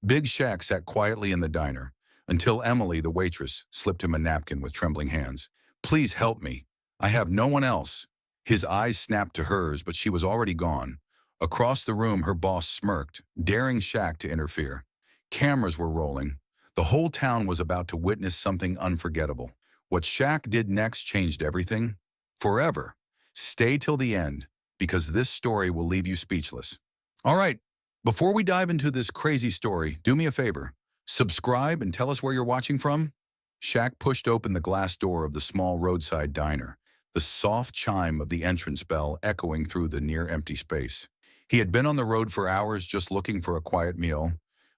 Big Shaq sat quietly in the diner until Emily, the waitress, slipped him a napkin with trembling hands. "Please help me. I have no one else." His eyes snapped to hers, but she was already gone. Across the room, her boss smirked, daring Shaq to interfere. Cameras were rolling. The whole town was about to witness something unforgettable. What Shaq did next changed everything. Forever. Stay till the end, because this story will leave you speechless. All right, before we dive into this crazy story, do me a favor. Subscribe and tell us where you're watching from. Shaq pushed open the glass door of the small roadside diner, the soft chime of the entrance bell echoing through the near-empty space. He had been on the road for hours just looking for a quiet meal,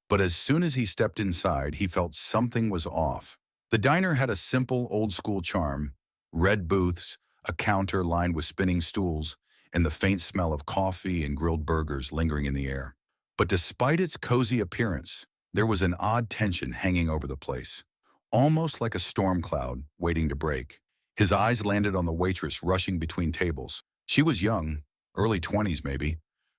but as soon as he stepped inside, he felt something was off. The diner had a simple, old-school charm: red booths, a counter lined with spinning stools, and the faint smell of coffee and grilled burgers lingering in the air. But despite its cozy appearance, there was an odd tension hanging over the place, almost like a storm cloud waiting to break. His eyes landed on the waitress rushing between tables. She was young, early 20s maybe,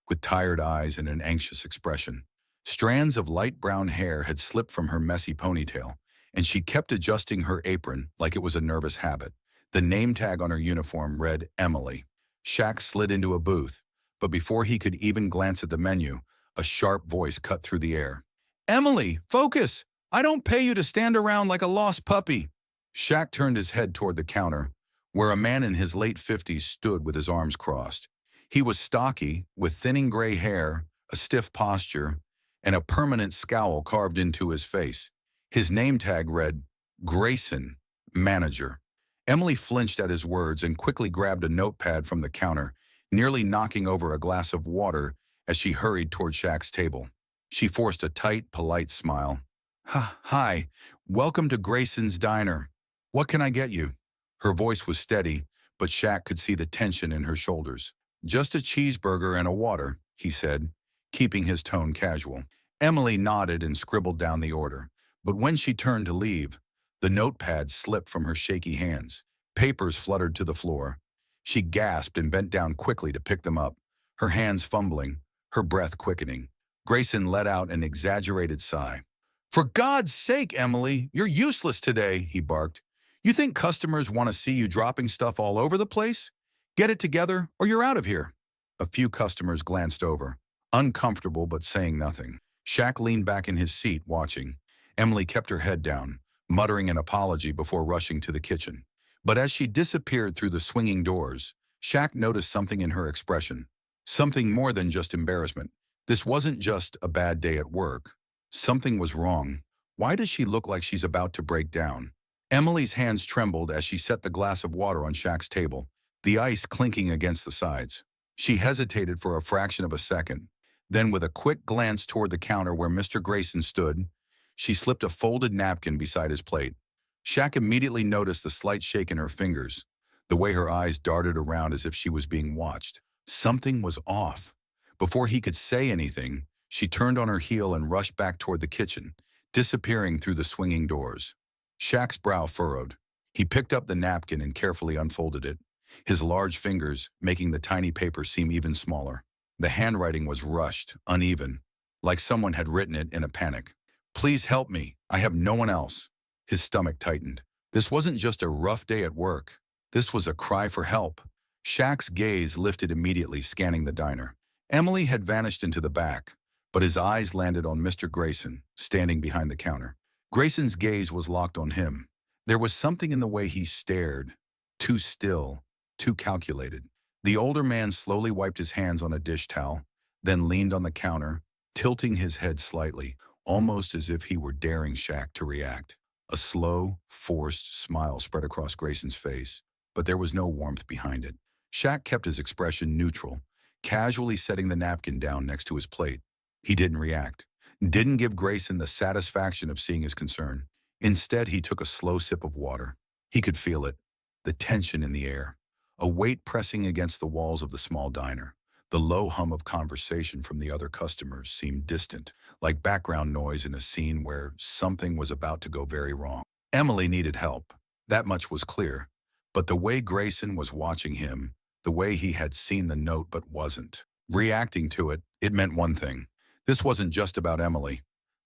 with tired eyes and an anxious expression. Strands of light brown hair had slipped from her messy ponytail, and she kept adjusting her apron like it was a nervous habit. The name tag on her uniform read Emily. Shaq slid into a booth, but before he could even glance at the menu, a sharp voice cut through the air. "Emily, focus! I don't pay you to stand around like a lost puppy." Shaq turned his head toward the counter, where a man in his late 50s stood with his arms crossed. He was stocky, with thinning gray hair, a stiff posture, and a permanent scowl carved into his face. His name tag read, Grayson, Manager. Emily flinched at his words and quickly grabbed a notepad from the counter, nearly knocking over a glass of water as she hurried toward Shaq's table. She forced a tight, polite smile. "Hi, welcome to Grayson's Diner. What can I get you?" Her voice was steady, but Shaq could see the tension in her shoulders. "Just a cheeseburger and a water," he said, keeping his tone casual. Emily nodded and scribbled down the order, but when she turned to leave, the notepad slipped from her shaky hands. Papers fluttered to the floor. She gasped and bent down quickly to pick them up, her hands fumbling, her breath quickening. Grayson let out an exaggerated sigh. "For God's sake, Emily, you're useless today," he barked. "You think customers want to see you dropping stuff all over the place? Get it together, or you're out of here." A few customers glanced over, uncomfortable but saying nothing. Shaq leaned back in his seat, watching. Emily kept her head down, muttering an apology before rushing to the kitchen. But as she disappeared through the swinging doors, Shaq noticed something in her expression. Something more than just embarrassment. This wasn't just a bad day at work. Something was wrong. Why does she look like she's about to break down? Emily's hands trembled as she set the glass of water on Shaq's table, the ice clinking against the sides. She hesitated for a fraction of a second. Then, with a quick glance toward the counter where Mr. Grayson stood, she slipped a folded napkin beside his plate. Shaq immediately noticed the slight shake in her fingers, the way her eyes darted around as if she was being watched. Something was off. Before he could say anything, she turned on her heel and rushed back toward the kitchen, disappearing through the swinging doors. Shaq's brow furrowed. He picked up the napkin and carefully unfolded it, his large fingers making the tiny paper seem even smaller. The handwriting was rushed, uneven, like someone had written it in a panic. "Please help me. I have no one else." His stomach tightened. This wasn't just a rough day at work. This was a cry for help. Shaq's gaze lifted immediately, scanning the diner. Emily had vanished into the back, but his eyes landed on Mr. Grayson, standing behind the counter. Grayson's gaze was locked on him. There was something in the way he stared, too still, too calculated. The older man slowly wiped his hands on a dish towel, then leaned on the counter, tilting his head slightly, almost as if he were daring Shaq to react. A slow, forced smile spread across Grayson's face, but there was no warmth behind it. Shaq kept his expression neutral, casually setting the napkin down next to his plate. He didn't react, didn't give Grayson the satisfaction of seeing his concern. Instead, he took a slow sip of water. He could feel it, the tension in the air, a weight pressing against the walls of the small diner. The low hum of conversation from the other customers seemed distant, like background noise in a scene where something was about to go very wrong. Emily needed help. That much was clear. But the way Grayson was watching him, the way he had seen the note but wasn't reacting to it, it meant one thing. This wasn't just about Emily.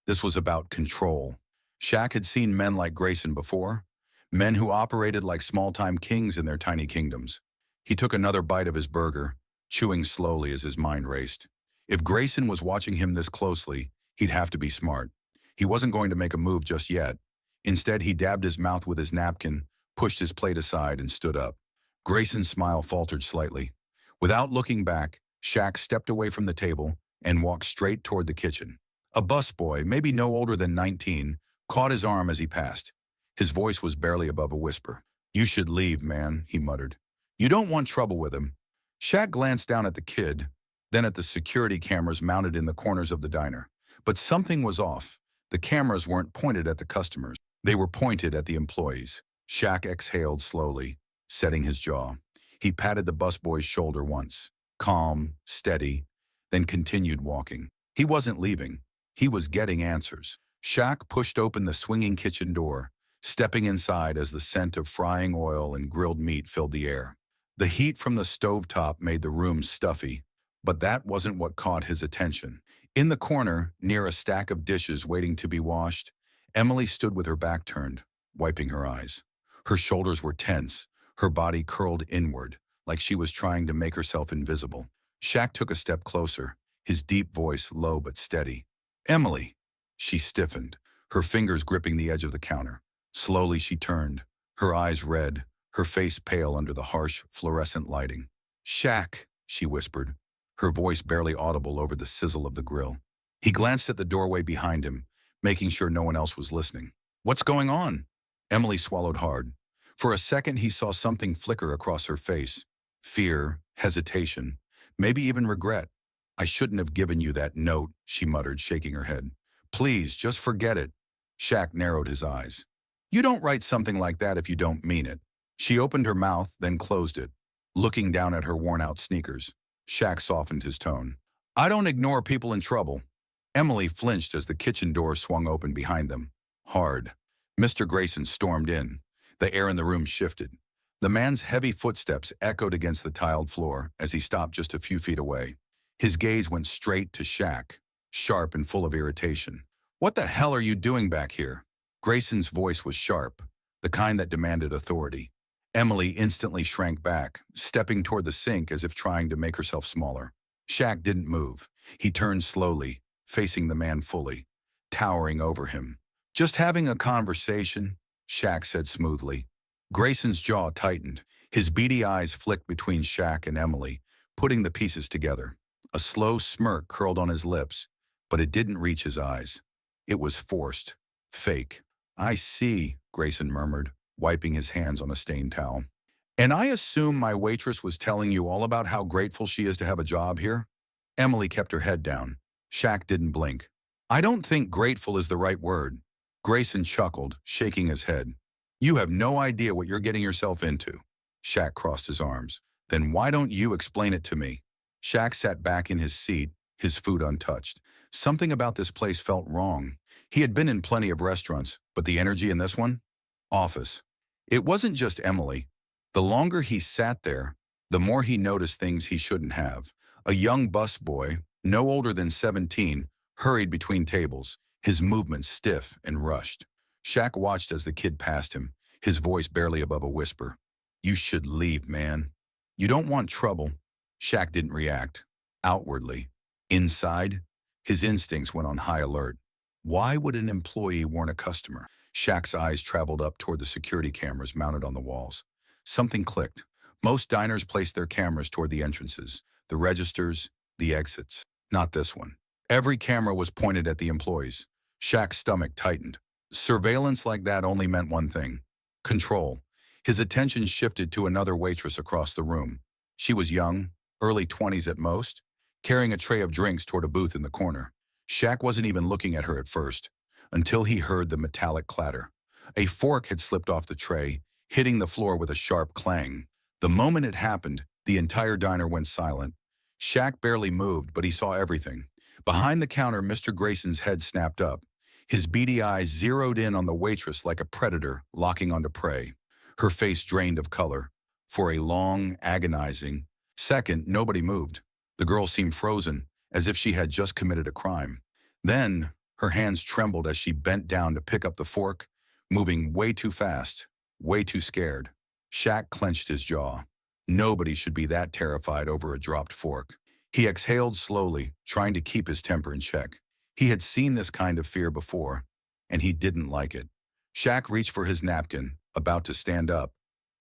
This was about control. Shaq had seen men like Grayson before, men who operated like small-time kings in their tiny kingdoms. He took another bite of his burger, chewing slowly as his mind raced. If Grayson was watching him this closely, he'd have to be smart. He wasn't going to make a move just yet. Instead, he dabbed his mouth with his napkin, pushed his plate aside, and stood up. Grayson's smile faltered slightly. Without looking back, Shaq stepped away from the table and walked straight toward the kitchen. A busboy, maybe no older than 19, caught his arm as he passed. His voice was barely above a whisper. "You should leave, man," he muttered. "You don't want trouble with him." Shaq glanced down at the kid, then at the security cameras mounted in the corners of the diner. But something was off. The cameras weren't pointed at the customers. They were pointed at the employees. Shaq exhaled slowly, setting his jaw. He patted the busboy's shoulder once, calm, steady, then continued walking. He wasn't leaving. He was getting answers. Shaq pushed open the swinging kitchen door, stepping inside as the scent of frying oil and grilled meat filled the air. The heat from the stovetop made the room stuffy, but that wasn't what caught his attention. In the corner, near a stack of dishes waiting to be washed, Emily stood with her back turned, wiping her eyes. Her shoulders were tense, her body curled inward, like she was trying to make herself invisible. Shaq took a step closer, his deep voice low but steady. "Emily!" She stiffened, her fingers gripping the edge of the counter. Slowly she turned, her eyes red, her face pale under the harsh, fluorescent lighting. "Shaq," she whispered, her voice barely audible over the sizzle of the grill. He glanced at the doorway behind him, making sure no one else was listening. "What's going on?" Emily swallowed hard. For a second he saw something flicker across her face. Fear, hesitation, maybe even regret. "I shouldn't have given you that note," she muttered, shaking her head. "Please, just forget it." Shaq narrowed his eyes. "You don't write something like that if you don't mean it." She opened her mouth, then closed it, looking down at her worn-out sneakers. Shaq softened his tone. "I don't ignore people in trouble." Emily flinched as the kitchen door swung open behind them. Hard. Mr. Grayson stormed in. The air in the room shifted. The man's heavy footsteps echoed against the tiled floor as he stopped just a few feet away. His gaze went straight to Shaq, sharp and full of irritation. "What the hell are you doing back here?" Grayson's voice was sharp, the kind that demanded authority. Emily instantly shrank back, stepping toward the sink as if trying to make herself smaller. Shaq didn't move. He turned slowly, facing the man fully, towering over him. "Just having a conversation," Shaq said smoothly. Grayson's jaw tightened. His beady eyes flicked between Shaq and Emily, putting the pieces together. A slow smirk curled on his lips, but it didn't reach his eyes. It was forced, fake. "I see," Grayson murmured, wiping his hands on a stained towel. "And I assume my waitress was telling you all about how grateful she is to have a job here?" Emily kept her head down. Shaq didn't blink. "I don't think grateful is the right word." Grayson chuckled, shaking his head. "You have no idea what you're getting yourself into." Shaq crossed his arms. "Then why don't you explain it to me?" Shaq sat back in his seat, his food untouched. Something about this place felt wrong. He had been in plenty of restaurants, but the energy in this one? Office. It wasn't just Emily. The longer he sat there, the more he noticed things he shouldn't have. A young busboy, no older than 17, hurried between tables, his movements stiff and rushed. Shaq watched as the kid passed him, his voice barely above a whisper. "You should leave, man. You don't want trouble." Shaq didn't react. Outwardly. Inside, his instincts went on high alert. Why would an employee warn a customer? Shaq's eyes traveled up toward the security cameras mounted on the walls. Something clicked. Most diners placed their cameras toward the entrances, the registers, the exits. Not this one. Every camera was pointed at the employees. Shaq's stomach tightened. Surveillance like that only meant one thing: control. His attention shifted to another waitress across the room. She was young, early 20s at most, carrying a tray of drinks toward a booth in the corner. Shaq wasn't even looking at her at first, until he heard the metallic clatter. A fork had slipped off the tray, hitting the floor with a sharp clang. The moment it happened, the entire diner went silent. Shaq barely moved, but he saw everything. Behind the counter, Mr. Grayson's head snapped up. His beady eyes zeroed in on the waitress like a predator locking onto prey. Her face drained of color. For a long, agonizing second, nobody moved. The girl seemed frozen, as if she had just committed a crime. Then, Her hands trembled as she bent down to pick up the fork, moving way too fast, way too scared. Shaq clenched his jaw. Nobody should be that terrified over a dropped fork. He exhaled slowly, trying to keep his temper in check. He had seen this kind of fear before, and he didn't like it. Shaq reached for his napkin, about to stand up.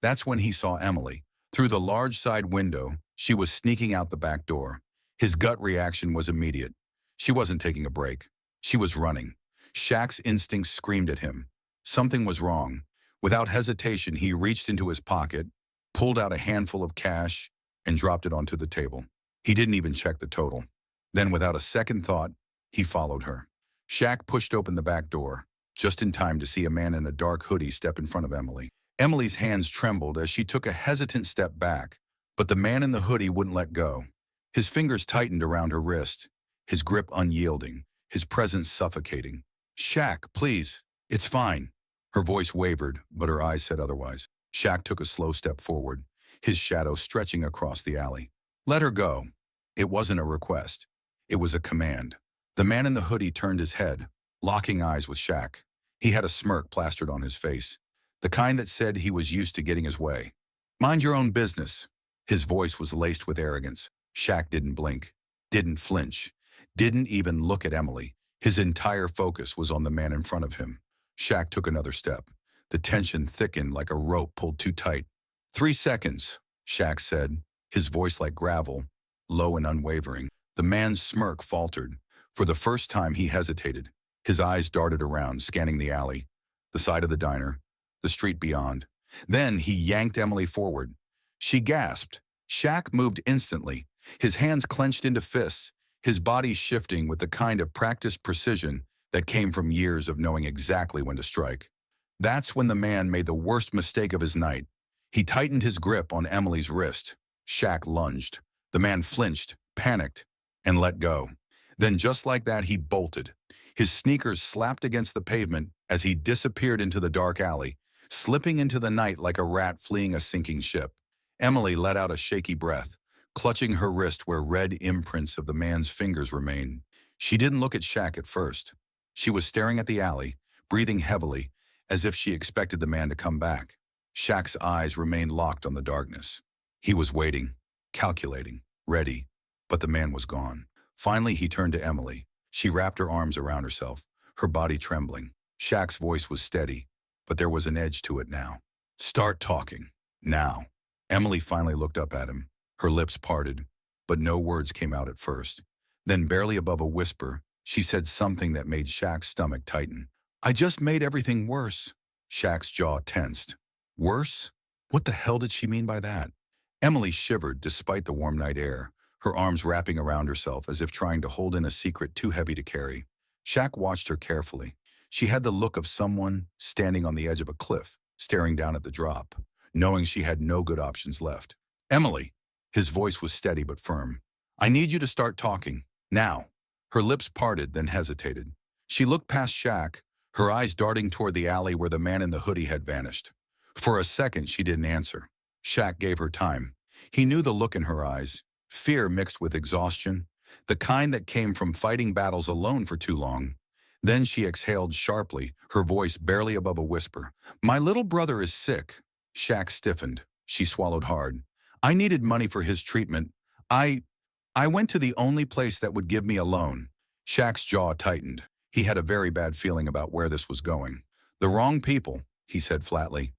That's when he saw Emily. Through the large side window, she was sneaking out the back door. His gut reaction was immediate. She wasn't taking a break. She was running. Shaq's instincts screamed at him. Something was wrong. Without hesitation, he reached into his pocket, pulled out a handful of cash, and dropped it onto the table. He didn't even check the total. Then, without a second thought, he followed her. Shaq pushed open the back door, just in time to see a man in a dark hoodie step in front of Emily. Emily's hands trembled as she took a hesitant step back, but the man in the hoodie wouldn't let go. His fingers tightened around her wrist, his grip unyielding, his presence suffocating. "Shaq, please, it's fine." Her voice wavered, but her eyes said otherwise. Shaq took a slow step forward, his shadow stretching across the alley. "Let her go." It wasn't a request. It was a command. The man in the hoodie turned his head, locking eyes with Shaq. He had a smirk plastered on his face, the kind that said he was used to getting his way. "Mind your own business." His voice was laced with arrogance. Shaq didn't blink, didn't flinch, didn't even look at Emily. His entire focus was on the man in front of him. Shaq took another step. The tension thickened like a rope pulled too tight. "3 seconds," Shaq said, his voice like gravel, low and unwavering. The man's smirk faltered. For the first time, he hesitated. His eyes darted around, scanning the alley, the side of the diner, the street beyond. Then he yanked Emily forward. She gasped. Shaq moved instantly, his hands clenched into fists, his body shifting with the kind of practiced precision that came from years of knowing exactly when to strike. That's when the man made the worst mistake of his night. He tightened his grip on Emily's wrist. Shaq lunged. The man flinched, panicked, and let go. Then just like that, he bolted. His sneakers slapped against the pavement as he disappeared into the dark alley, slipping into the night like a rat fleeing a sinking ship. Emily let out a shaky breath, clutching her wrist where red imprints of the man's fingers remained. She didn't look at Shaq at first. She was staring at the alley, breathing heavily, as if she expected the man to come back. Shaq's eyes remained locked on the darkness. He was waiting, calculating, ready, but the man was gone. Finally, he turned to Emily. She wrapped her arms around herself, her body trembling. Shaq's voice was steady, but there was an edge to it now. "Start talking. Now." Emily finally looked up at him. Her lips parted, but no words came out at first. Then, barely above a whisper, she said something that made Shaq's stomach tighten. "I just made everything worse." Shaq's jaw tensed. Worse? What the hell did she mean by that? Emily shivered despite the warm night air, her arms wrapping around herself as if trying to hold in a secret too heavy to carry. Shaq watched her carefully. She had the look of someone standing on the edge of a cliff, staring down at the drop, knowing she had no good options left. "Emily." His voice was steady but firm. "I need you to start talking. Now." Her lips parted, then hesitated. She looked past Shaq, her eyes darting toward the alley where the man in the hoodie had vanished. For a second, she didn't answer. Shaq gave her time. He knew the look in her eyes, fear mixed with exhaustion, the kind that came from fighting battles alone for too long. Then she exhaled sharply, her voice barely above a whisper. "My little brother is sick." Shaq stiffened. She swallowed hard. "I needed money for his treatment. I went to the only place that would give me a loan." Shaq's jaw tightened. He had a very bad feeling about where this was going. "The wrong people," he said flatly.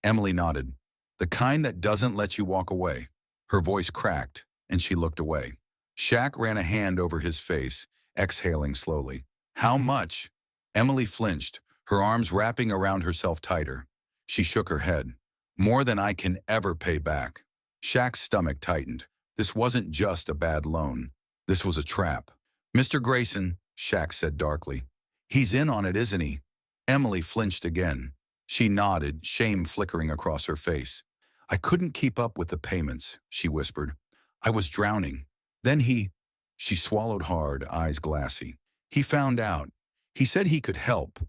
Emily nodded. "The kind that doesn't let you walk away." Her voice cracked, and she looked away. Shaq ran a hand over his face, exhaling slowly. "How much?" Emily flinched, her arms wrapping around herself tighter. She shook her head. "More than I can ever pay back." Shaq's stomach tightened. This wasn't just a bad loan. This was a trap. "Mr. Grayson," Shaq said darkly. "He's in on it, isn't he?" Emily flinched again. She nodded, shame flickering across her face. "I couldn't keep up with the payments," she whispered. "I was drowning. Then he—" She swallowed hard, eyes glassy. "He found out. He said he could help,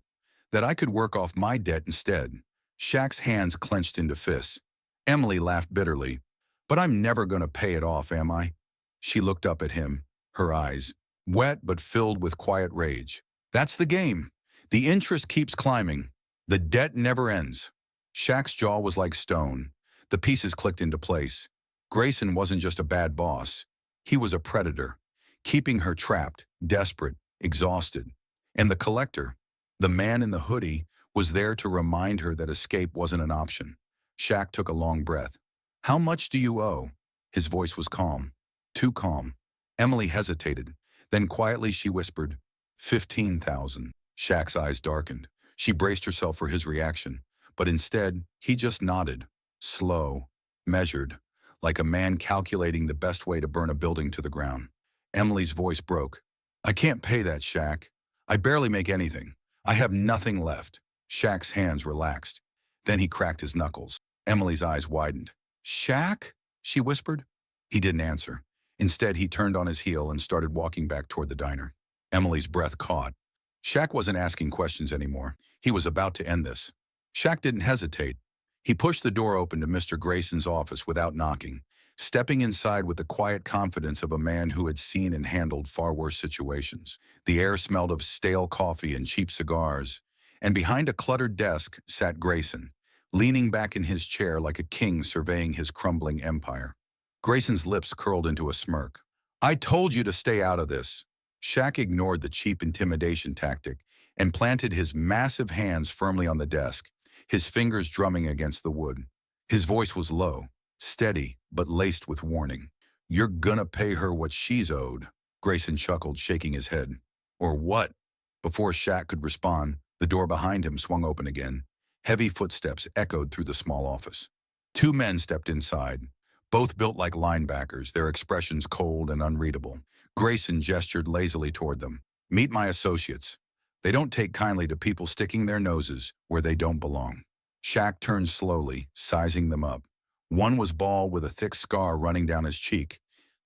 that I could work off my debt instead." Shaq's hands clenched into fists. Emily laughed bitterly. "But I'm never going to pay it off, am I?" She looked up at him, her eyes wet but filled with quiet rage. That's the game. The interest keeps climbing. The debt never ends. Shaq's jaw was like stone. The pieces clicked into place. Grayson wasn't just a bad boss. He was a predator, keeping her trapped, desperate, exhausted. And the collector, the man in the hoodie, was there to remind her that escape wasn't an option. Shaq took a long breath. How much do you owe? His voice was calm. Too calm. Emily hesitated. Then quietly she whispered, 15,000. Shaq's eyes darkened. She braced herself for his reaction. But instead, he just nodded. Slow, measured, like a man calculating the best way to burn a building to the ground. Emily's voice broke. I can't pay that, Shaq. I barely make anything. I have nothing left. Shaq's hands relaxed. Then he cracked his knuckles. Emily's eyes widened. Shaq? She whispered. He didn't answer. Instead, he turned on his heel and started walking back toward the diner. Emily's breath caught. Shaq wasn't asking questions anymore. He was about to end this. Shaq didn't hesitate. He pushed the door open to Mr. Grayson's office without knocking, stepping inside with the quiet confidence of a man who had seen and handled far worse situations. The air smelled of stale coffee and cheap cigars, and behind a cluttered desk sat Grayson, leaning back in his chair like a king surveying his crumbling empire. Grayson's lips curled into a smirk. I told you to stay out of this. Shaq ignored the cheap intimidation tactic and planted his massive hands firmly on the desk, his fingers drumming against the wood. His voice was low, steady, but laced with warning. You're gonna pay her what she's owed. Grayson chuckled, shaking his head. Or what? Before Shaq could respond, the door behind him swung open again. Heavy footsteps echoed through the small office. Two men stepped inside, both built like linebackers, their expressions cold and unreadable. Grayson gestured lazily toward them. Meet my associates. They don't take kindly to people sticking their noses where they don't belong. Shaq turned slowly, sizing them up. One was bald with a thick scar running down his cheek.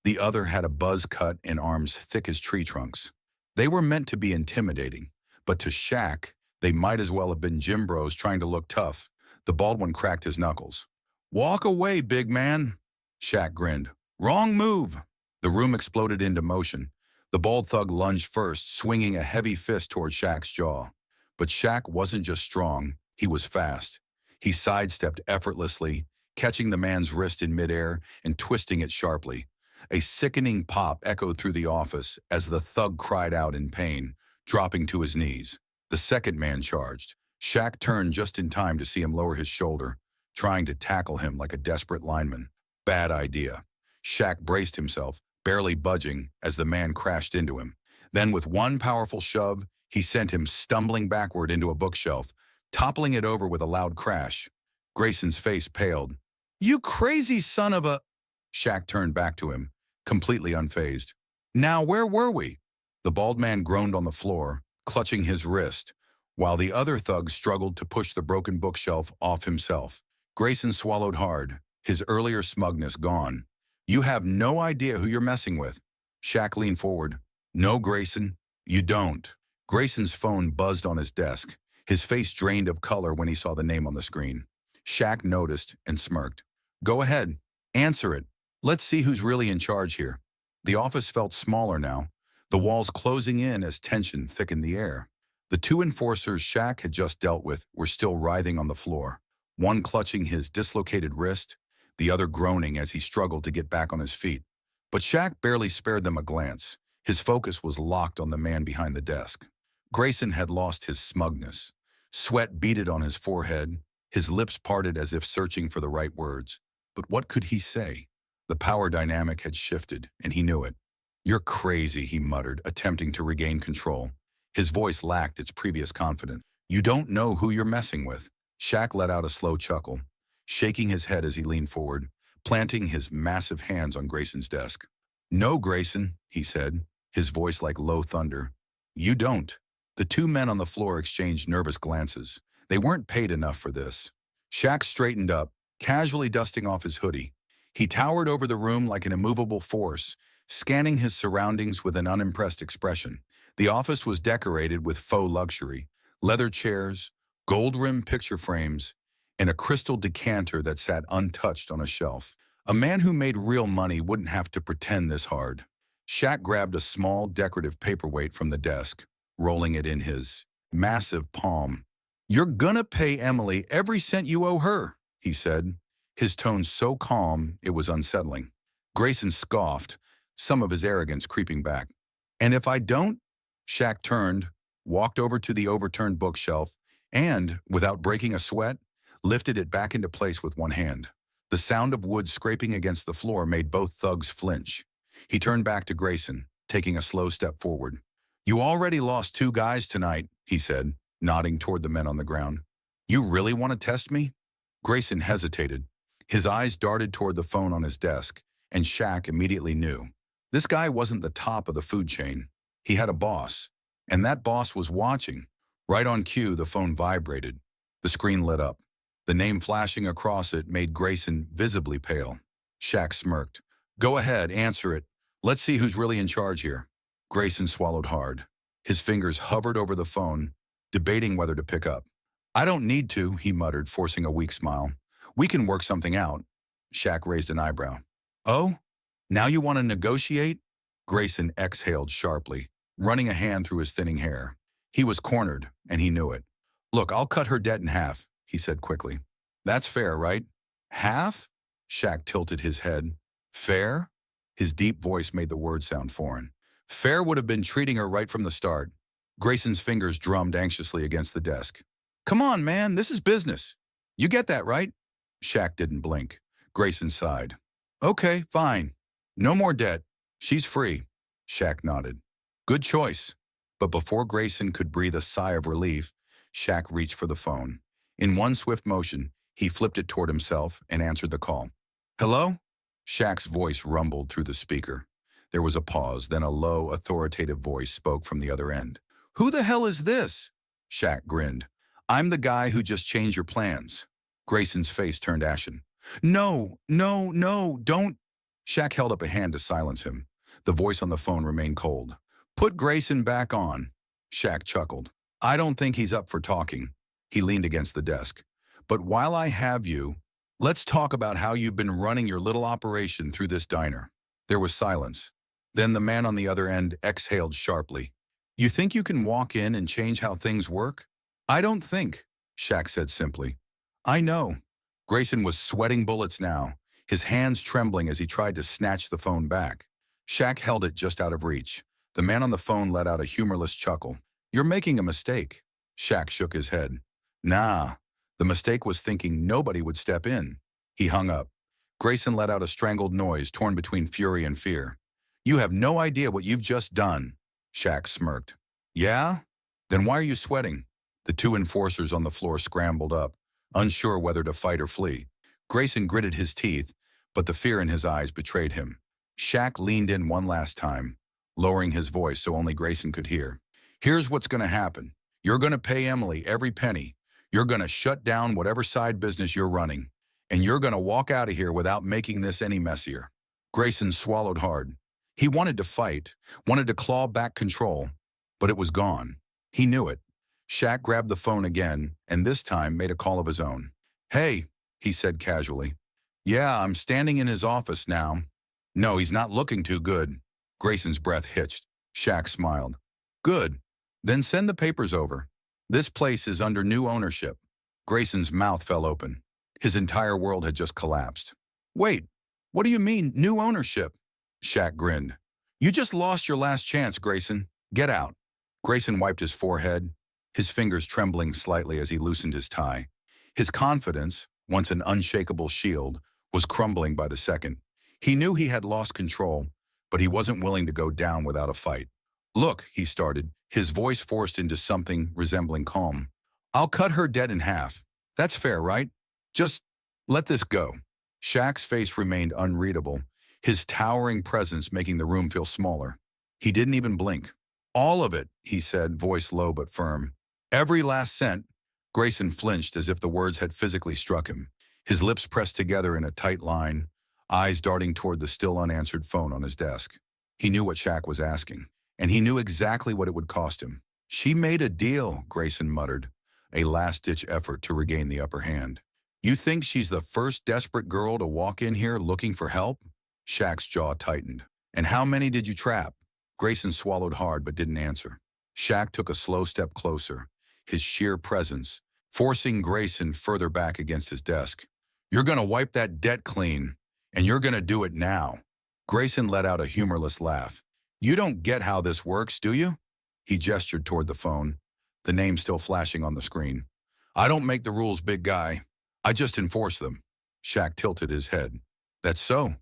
The other had a buzz cut and arms thick as tree trunks. They were meant to be intimidating, but to Shaq, they might as well have been gym bros trying to look tough. The bald one cracked his knuckles. Walk away, big man. Shaq grinned. Wrong move. The room exploded into motion. The bald thug lunged first, swinging a heavy fist toward Shaq's jaw. But Shaq wasn't just strong, he was fast. He sidestepped effortlessly, catching the man's wrist in midair and twisting it sharply. A sickening pop echoed through the office as the thug cried out in pain, dropping to his knees. The second man charged. Shaq turned just in time to see him lower his shoulder, trying to tackle him like a desperate lineman. Bad idea. Shaq braced himself, barely budging as the man crashed into him. Then with one powerful shove, he sent him stumbling backward into a bookshelf, toppling it over with a loud crash. Grayson's face paled. You crazy son of a... Shaq turned back to him, completely unfazed. Now where were we? The bald man groaned on the floor, clutching his wrist, while the other thug struggled to push the broken bookshelf off himself. Grayson swallowed hard, his earlier smugness gone. You have no idea who you're messing with. Shaq leaned forward. No, Grayson, you don't. Grayson's phone buzzed on his desk. His face drained of color when he saw the name on the screen. Shaq noticed and smirked. Go ahead. Answer it. Let's see who's really in charge here. The office felt smaller now, the walls closing in as tension thickened the air. The two enforcers Shaq had just dealt with were still writhing on the floor, one clutching his dislocated wrist, the other groaning as he struggled to get back on his feet. But Shaq barely spared them a glance. His focus was locked on the man behind the desk. Grayson had lost his smugness. Sweat beaded on his forehead, his lips parted as if searching for the right words. But what could he say? The power dynamic had shifted, and he knew it. You're crazy, he muttered, attempting to regain control. His voice lacked its previous confidence. You don't know who you're messing with. Shaq let out a slow chuckle, shaking his head as he leaned forward, planting his massive hands on Grayson's desk. No, Grayson, he said, his voice like low thunder. You don't. The two men on the floor exchanged nervous glances. They weren't paid enough for this. Shaq straightened up, casually dusting off his hoodie. He towered over the room like an immovable force, scanning his surroundings with an unimpressed expression. The office was decorated with faux luxury, leather chairs, gold-rimmed picture frames, and a crystal decanter that sat untouched on a shelf. A man who made real money wouldn't have to pretend this hard. Shaq grabbed a small, decorative paperweight from the desk, rolling it in his massive palm. "You're gonna pay Emily every cent you owe her," he said, his tone so calm it was unsettling. Grayson scoffed, some of his arrogance creeping back. "And if I don't?" Shaq turned, walked over to the overturned bookshelf, and, without breaking a sweat, lifted it back into place with one hand. The sound of wood scraping against the floor made both thugs flinch. He turned back to Grayson, taking a slow step forward. "You already lost 2 guys tonight," he said, nodding toward the men on the ground. "You really want to test me?" Grayson hesitated. His eyes darted toward the phone on his desk, and Shaq immediately knew. This guy wasn't the top of the food chain. He had a boss, and that boss was watching. Right on cue, the phone vibrated. The screen lit up. The name flashing across it made Grayson visibly pale. Shaq smirked. "Go ahead, answer it. Let's see who's really in charge here." Grayson swallowed hard. His fingers hovered over the phone, debating whether to pick up. "I don't need to," he muttered, forcing a weak smile. "We can work something out." Shaq raised an eyebrow. "Oh? Now you want to negotiate?" Grayson exhaled sharply, running a hand through his thinning hair. He was cornered, and he knew it. "Look, I'll cut her debt in half," he said quickly. "That's fair, right?" "Half?" Shaq tilted his head. "Fair?" His deep voice made the word sound foreign. "Fair would have been treating her right from the start." Grayson's fingers drummed anxiously against the desk. "Come on, man, this is business. You get that, right?" Shaq didn't blink. Grayson sighed. "Okay, fine. No more debt. She's free." Shaq nodded. "Good choice." But before Grayson could breathe a sigh of relief, Shaq reached for the phone. In one swift motion, he flipped it toward himself and answered the call. "Hello?" Shaq's voice rumbled through the speaker. There was a pause, then a low, authoritative voice spoke from the other end. "Who the hell is this?" Shaq grinned. "I'm the guy who just changed your plans." Grayson's face turned ashen. "No, no, no, don't." Shaq held up a hand to silence him. The voice on the phone remained cold. "Put Grayson back on." Shaq chuckled. "I don't think he's up for talking." He leaned against the desk. "But while I have you, let's talk about how you've been running your little operation through this diner." There was silence. Then the man on the other end exhaled sharply. "You think you can walk in and change how things work?" "I don't think," Shaq said simply. "I know." Grayson was sweating bullets now, his hands trembling as he tried to snatch the phone back. Shaq held it just out of reach. The man on the phone let out a humorless chuckle. "You're making a mistake." Shaq shook his head. "Nah, the mistake was thinking nobody would step in." He hung up. Grayson let out a strangled noise torn between fury and fear. "You have no idea what you've just done." Shaq smirked. "Yeah? Then why are you sweating?" The 2 enforcers on the floor scrambled up, unsure whether to fight or flee. Grayson gritted his teeth, but the fear in his eyes betrayed him. Shaq leaned in one last time, lowering his voice so only Grayson could hear. "Here's what's going to happen. You're going to pay Emily every penny. You're going to shut down whatever side business you're running. And you're going to walk out of here without making this any messier." Grayson swallowed hard. He wanted to fight, wanted to claw back control, but it was gone. He knew it. Shaq grabbed the phone again, and this time made a call of his own. "Hey," he said casually. "Yeah, I'm standing in his office now." "No, he's not looking too good." Grayson's breath hitched. Shaq smiled. "Good. Then send the papers over. This place is under new ownership." Grayson's mouth fell open. His entire world had just collapsed. "Wait, what do you mean, new ownership?" Shaq grinned. "You just lost your last chance, Grayson. Get out." Grayson wiped his forehead, his fingers trembling slightly as he loosened his tie. His confidence, once an unshakable shield, was crumbling by the second. He knew he had lost control, but he wasn't willing to go down without a fight. "Look," he started, his voice forced into something resembling calm. "I'll cut her debt in half. That's fair, right? Just let this go." Shaq's face remained unreadable, his towering presence making the room feel smaller. He didn't even blink. "All of it," he said, voice low but firm. "Every last cent." Grayson flinched as if the words had physically struck him. His lips pressed together in a tight line, eyes darting toward the still unanswered phone on his desk. He knew what Shaq was asking, and he knew exactly what it would cost him. "She made a deal," Grayson muttered, a last-ditch effort to regain the upper hand. "You think she's the first desperate girl to walk in here looking for help?" Shaq's jaw tightened. "And how many did you trap?" Grayson swallowed hard but didn't answer. Shaq took a slow step closer, his sheer presence forcing Grayson further back against his desk. You're gonna wipe that debt clean, and you're gonna do it now. Grayson let out a humorless laugh. You don't get how this works, do you? He gestured toward the phone, the name still flashing on the screen. I don't make the rules, big guy. I just enforce them. Shaq tilted his head. That's so.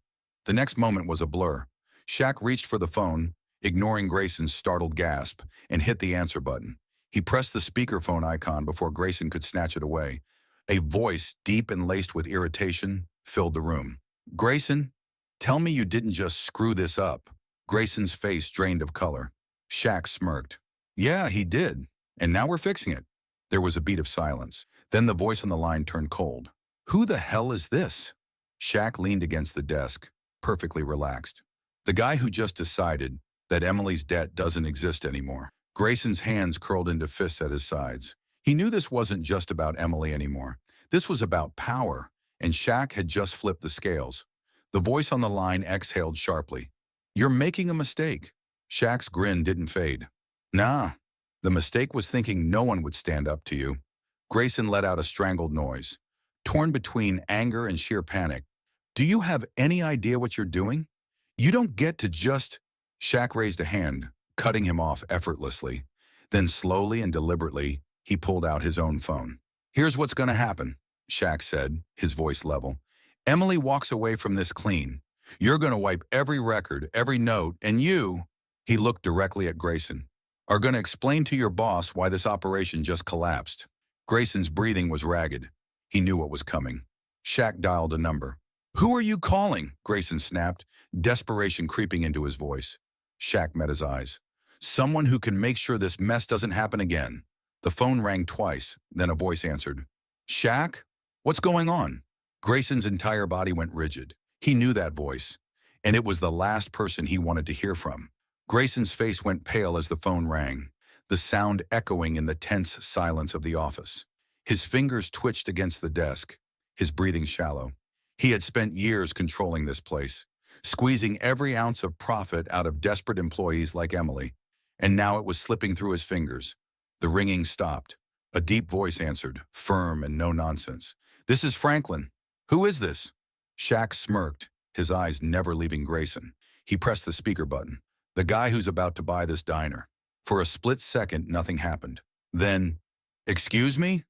The next moment was a blur. Shaq reached for the phone, ignoring Grayson's startled gasp, and hit the answer button. He pressed the speakerphone icon before Grayson could snatch it away. A voice, deep and laced with irritation, filled the room. Grayson, tell me you didn't just screw this up. Grayson's face drained of color. Shaq smirked. Yeah, he did. And now we're fixing it. There was a beat of silence. Then the voice on the line turned cold. Who the hell is this? Shaq leaned against the desk, perfectly relaxed. The guy who just decided that Emily's debt doesn't exist anymore. Grayson's hands curled into fists at his sides. He knew this wasn't just about Emily anymore. This was about power, and Shaq had just flipped the scales. The voice on the line exhaled sharply. You're making a mistake. Shaq's grin didn't fade. Nah, the mistake was thinking no one would stand up to you. Grayson let out a strangled noise, torn between anger and sheer panic. Do you have any idea what you're doing? You don't get to just... Shaq raised a hand, cutting him off effortlessly. Then slowly and deliberately, he pulled out his own phone. Here's what's gonna happen, Shaq said, his voice level. Emily walks away from this clean. You're gonna wipe every record, every note, and you, he looked directly at Grayson, are gonna explain to your boss why this operation just collapsed. Grayson's breathing was ragged. He knew what was coming. Shaq dialed a number. Who are you calling? Grayson snapped, desperation creeping into his voice. Shaq met his eyes. Someone who can make sure this mess doesn't happen again. The phone rang twice, then a voice answered. Shaq? What's going on? Grayson's entire body went rigid. He knew that voice, and it was the last person he wanted to hear from. Grayson's face went pale as the phone rang, the sound echoing in the tense silence of the office. His fingers twitched against the desk, his breathing shallow. He had spent years controlling this place, squeezing every ounce of profit out of desperate employees like Emily, and now it was slipping through his fingers. The ringing stopped. A deep voice answered, firm and no nonsense. This is Franklin. Who is this? Shaq smirked, his eyes never leaving Grayson. He pressed the speaker button. The guy who's about to buy this diner. For a split second, nothing happened. Then, excuse me?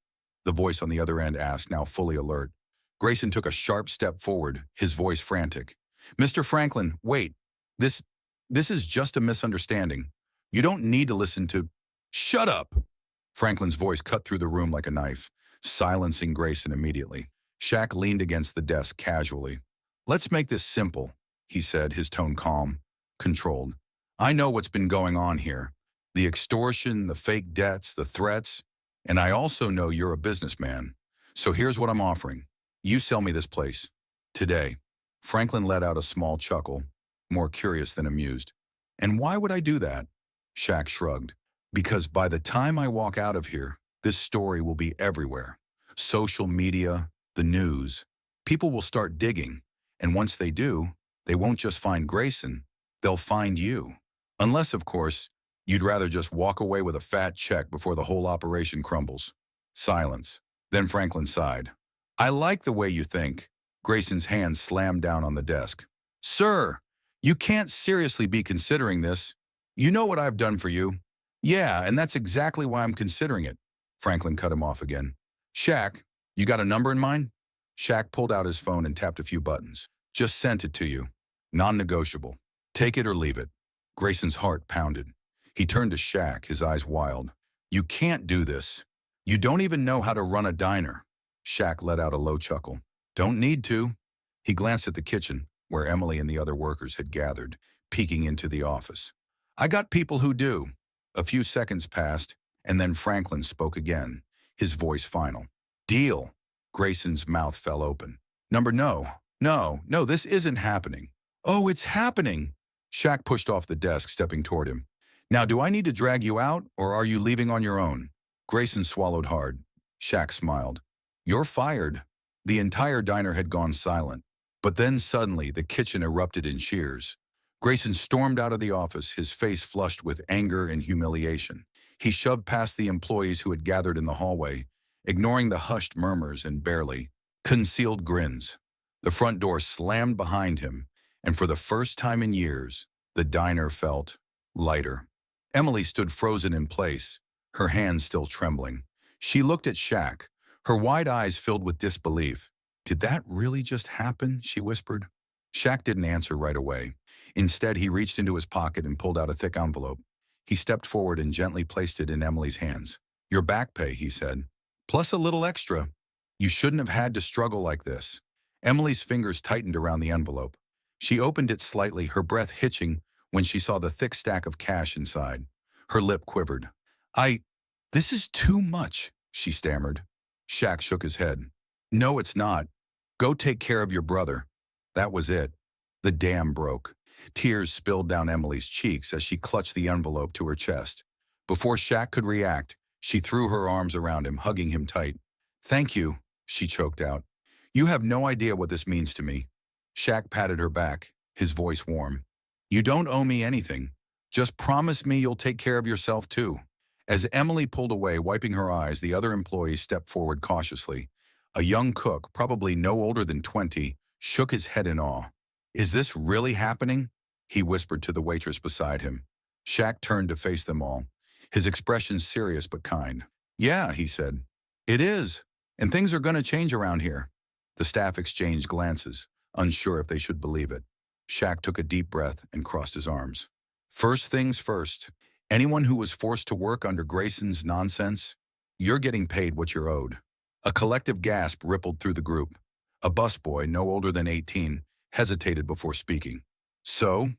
The voice on the other end asked, now fully alert. Grayson took a sharp step forward, his voice frantic. Mr. Franklin, wait. This is just a misunderstanding. You don't need to listen to... Shut up! Franklin's voice cut through the room like a knife, silencing Grayson immediately. Shaq leaned against the desk casually. Let's make this simple, he said, his tone calm, controlled. I know what's been going on here. The extortion, the fake debts, the threats, and I also know you're a businessman. So here's what I'm offering. You sell me this place. Today. Franklin let out a small chuckle, more curious than amused. And why would I do that? Shaq shrugged. Because by the time I walk out of here, this story will be everywhere. Social media, the news. People will start digging. And once they do, they won't just find Grayson, they'll find you. Unless, of course, you'd rather just walk away with a fat check before the whole operation crumbles. Silence. Then Franklin sighed. I like the way you think. Grayson's hand slammed down on the desk. Sir, you can't seriously be considering this. You know what I've done for you. Yeah, and that's exactly why I'm considering it. Franklin cut him off again. Shaq, you got a number in mind? Shaq pulled out his phone and tapped a few buttons. Just sent it to you. Non-negotiable. Take it or leave it. Grayson's heart pounded. He turned to Shaq, his eyes wild. You can't do this. You don't even know how to run a diner. Shaq let out a low chuckle. Don't need to. He glanced at the kitchen, where Emily and the other workers had gathered, peeking into the office. I got people who do. A few seconds passed, and then Franklin spoke again, his voice final. Deal. Grayson's mouth fell open. No, this isn't happening. Oh, it's happening. Shaq pushed off the desk, stepping toward him. Now, do I need to drag you out, or are you leaving on your own? Grayson swallowed hard. Shaq smiled. You're fired. The entire diner had gone silent. But then suddenly, the kitchen erupted in cheers. Grayson stormed out of the office, his face flushed with anger and humiliation. He shoved past the employees who had gathered in the hallway, ignoring the hushed murmurs and barely concealed grins. The front door slammed behind him, and for the first time in years, the diner felt lighter. Emily stood frozen in place, her hands still trembling. She looked at Shaq, her wide eyes filled with disbelief. "Did that really just happen?" she whispered. Shaq didn't answer right away. Instead, he reached into his pocket and pulled out a thick envelope. He stepped forward and gently placed it in Emily's hands. "Your back pay," he said. "Plus a little extra. You shouldn't have had to struggle like this." Emily's fingers tightened around the envelope. She opened it slightly, her breath hitching when she saw the thick stack of cash inside. Her lip quivered. This is too much," she stammered. Shaq shook his head. "No, it's not. Go take care of your brother." That was it. The dam broke. Tears spilled down Emily's cheeks as she clutched the envelope to her chest. Before Shaq could react, she threw her arms around him, hugging him tight. "Thank you," she choked out. "You have no idea what this means to me." Shaq patted her back, his voice warm. "You don't owe me anything. Just promise me you'll take care of yourself too." As Emily pulled away, wiping her eyes, the other employees stepped forward cautiously. A young cook, probably no older than 20, shook his head in awe. "Is this really happening?" he whispered to the waitress beside him. Shaq turned to face them all, his expression serious but kind. "Yeah," he said. "It is, and things are going to change around here." The staff exchanged glances, unsure if they should believe it. Shaq took a deep breath and crossed his arms. "First things first. Anyone who was forced to work under Grayson's nonsense, you're getting paid what you're owed." A collective gasp rippled through the group. A busboy, no older than 18, hesitated before speaking. "So,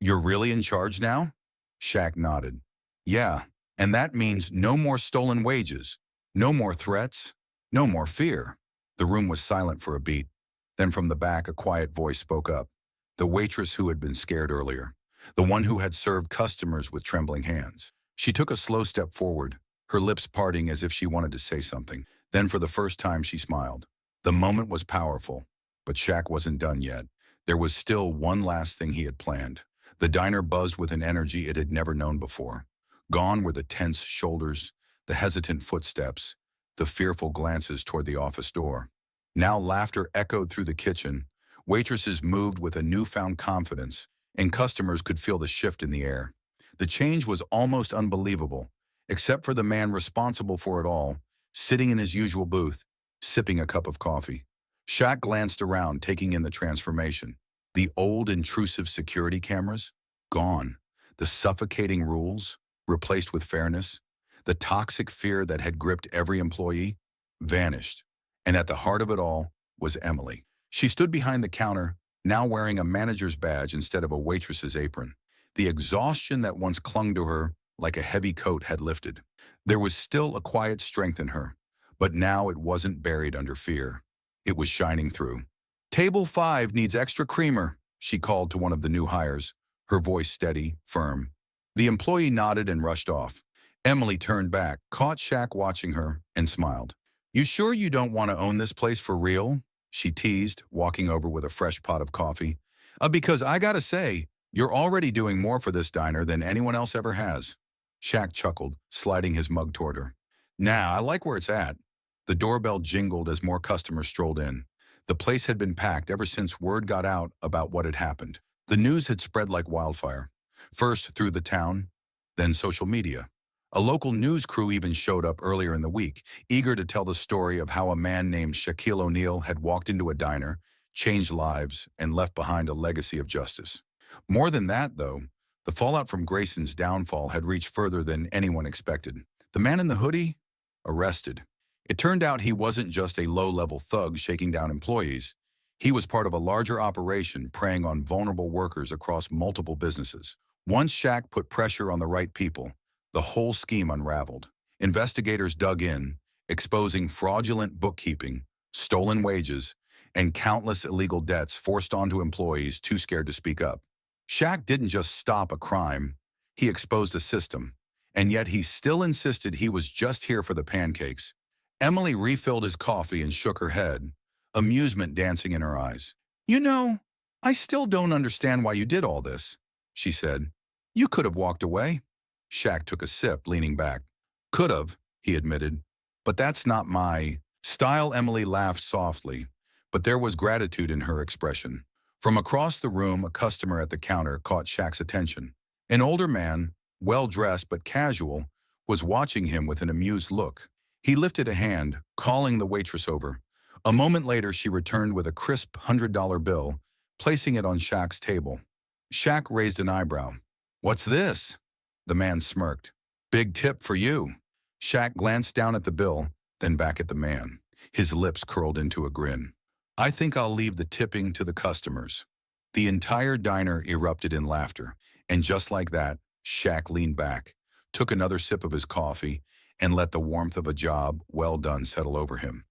you're really in charge now?" Shaq nodded. "Yeah, and that means no more stolen wages, no more threats, no more fear." The room was silent for a beat. Then from the back, a quiet voice spoke up. The waitress who had been scared earlier. The one who had served customers with trembling hands. She took a slow step forward, her lips parting as if she wanted to say something. Then for the first time she smiled. The moment was powerful, but Shaq wasn't done yet. There was still one last thing he had planned. The diner buzzed with an energy it had never known before. Gone were the tense shoulders, the hesitant footsteps, the fearful glances toward the office door. Now laughter echoed through the kitchen. Waitresses moved with a newfound confidence, and customers could feel the shift in the air. The change was almost unbelievable, except for the man responsible for it all, sitting in his usual booth, sipping a cup of coffee. Shaq glanced around, taking in the transformation. The old intrusive security cameras, gone. The suffocating rules, replaced with fairness. The toxic fear that had gripped every employee, vanished. And at the heart of it all was Emily. She stood behind the counter, now wearing a manager's badge instead of a waitress's apron. The exhaustion that once clung to her like a heavy coat had lifted. There was still a quiet strength in her, but now it wasn't buried under fear. It was shining through. "Table 5 needs extra creamer," she called to one of the new hires, her voice steady, firm. The employee nodded and rushed off. Emily turned back, caught Shaq watching her, and smiled. "You sure you don't want to own this place for real?" she teased, walking over with a fresh pot of coffee. Because I gotta say, you're already doing more for this diner than anyone else ever has." Shaq chuckled, sliding his mug toward her. "Nah, I like where it's at." The doorbell jingled as more customers strolled in. The place had been packed ever since word got out about what had happened. The news had spread like wildfire, first through the town, then social media. A local news crew even showed up earlier in the week, eager to tell the story of how a man named Shaquille O'Neal had walked into a diner, changed lives, and left behind a legacy of justice. More than that, though, the fallout from Grayson's downfall had reached further than anyone expected. The man in the hoodie? Arrested. It turned out he wasn't just a low-level thug shaking down employees. He was part of a larger operation preying on vulnerable workers across multiple businesses. Once Shaq put pressure on the right people, the whole scheme unraveled. Investigators dug in, exposing fraudulent bookkeeping, stolen wages, and countless illegal debts forced onto employees too scared to speak up. Shaq didn't just stop a crime, he exposed a system, and yet he still insisted he was just here for the pancakes. Emily refilled his coffee and shook her head, amusement dancing in her eyes. "You know, I still don't understand why you did all this," she said. "You could have walked away." Shaq took a sip, leaning back. Could've, he admitted. But that's not my style. Emily laughed softly, but there was gratitude in her expression. From across the room, a customer at the counter caught Shaq's attention. An older man, well-dressed but casual, was watching him with an amused look. He lifted a hand, calling the waitress over. A moment later, she returned with a crisp $100 bill, placing it on Shaq's table. Shaq raised an eyebrow. "What's this?" The man smirked. "Big tip for you." Shaq glanced down at the bill, then back at the man. His lips curled into a grin. "I think I'll leave the tipping to the customers." The entire diner erupted in laughter, and just like that, Shaq leaned back, took another sip of his coffee, and let the warmth of a job well done settle over him.